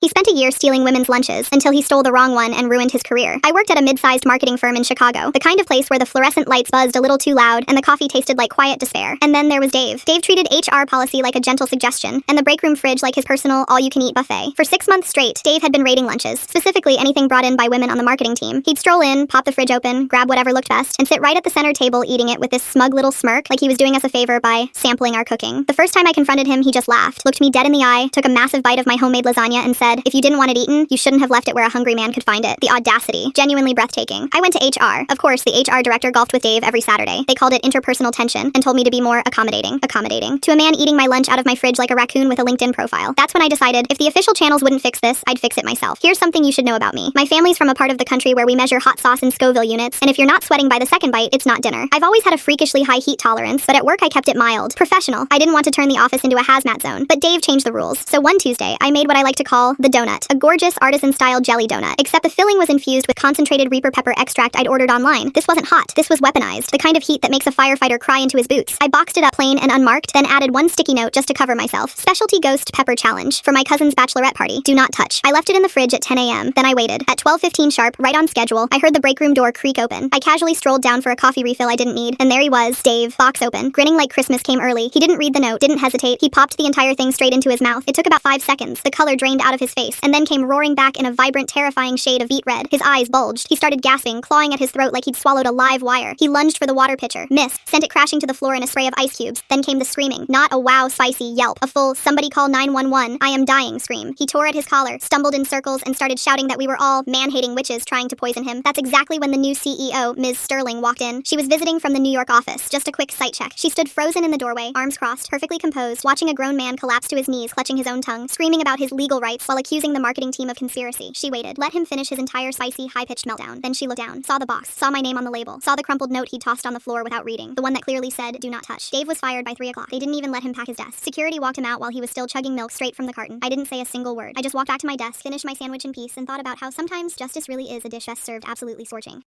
He spent a year stealing women's lunches until he stole the wrong one and ruined his career. I worked at a mid-sized marketing firm in Chicago, the kind of place where the fluorescent lights buzzed a little too loud and the coffee tasted like quiet despair. And then there was Dave. Dave treated HR policy like a gentle suggestion, and the break room fridge like his personal all-you-can-eat buffet. For 6 months straight, Dave had been raiding lunches, specifically anything brought in by women on the marketing team. He'd stroll in, pop the fridge open, grab whatever looked best, and sit right at the center table eating it with this smug little smirk like he was doing us a favor by sampling our cooking. The first time I confronted him, he just laughed, looked me dead in the eye, took a massive bite of my homemade lasagna, and said, "If you didn't want it eaten, you shouldn't have left it where a hungry man could find it." The audacity. Genuinely breathtaking. I went to HR. Of course, the HR director golfed with Dave every Saturday. They called it interpersonal tension and told me to be more accommodating. To a man eating my lunch out of my fridge like a raccoon with a LinkedIn profile. That's when I decided, if the official channels wouldn't fix this, I'd fix it myself. Here's something you should know about me. My family's from a part of the country where we measure hot sauce in Scoville units, and if you're not sweating by the second bite, it's not dinner. I've always had a freakishly high heat tolerance, but at work I kept it mild. Professional. I didn't want to turn the office into a hazmat zone, but Dave changed the rules. So one Tuesday, I made what I like to call the donut. A gorgeous artisan-style jelly donut, except the filling was infused with concentrated Reaper pepper extract I'd ordered online. This wasn't hot. This was weaponized, the kind of heat that makes a firefighter cry into his boots. I boxed it up plain and unmarked, then added one sticky note just to cover myself. Specialty ghost pepper challenge for my cousin's bachelorette party. Do not touch. I left it in the fridge at 10 a.m. Then I waited. At 12:15 sharp, right on schedule, I heard the break room door creak open. I casually strolled down for a coffee refill I didn't need, and there he was, Dave, box open, grinning like Christmas came early. He didn't read the note, didn't hesitate. He popped the entire thing straight into his mouth. It took about 5 seconds. The color drained out of his face, and then came roaring back in a vibrant, terrifying shade of beet red. His eyes bulged. He started gasping, clawing at his throat like he'd swallowed a live wire. He lunged for the water pitcher, missed, sent it crashing to the floor in a spray of ice cubes. Then came the screaming. Not a wow spicy yelp, a full "somebody call 911, I am dying" scream. He tore at his collar, stumbled in circles, and started shouting that we were all man-hating witches trying to poison him. That's exactly when the new CEO, Ms. Sterling, walked in. She was visiting from the New York office. Just a quick sight check. She stood frozen in the doorway, arms crossed, perfectly composed, watching a grown man collapse to his knees, clutching his own tongue, screaming about his legal rights while accusing the marketing team of conspiracy. She waited, let him finish his entire spicy, high-pitched meltdown. Then she looked down, saw the box, saw my name on the label, saw the crumpled note he'd tossed on the floor without reading, the one that clearly said, "Do not touch." Dave was fired by 3 o'clock. They didn't even let him pack his desk. Security walked him out while he was still chugging milk straight from the carton. I didn't say a single word. I just walked back to my desk, finished my sandwich in peace, and thought about how sometimes justice really is a dish best served absolutely scorching.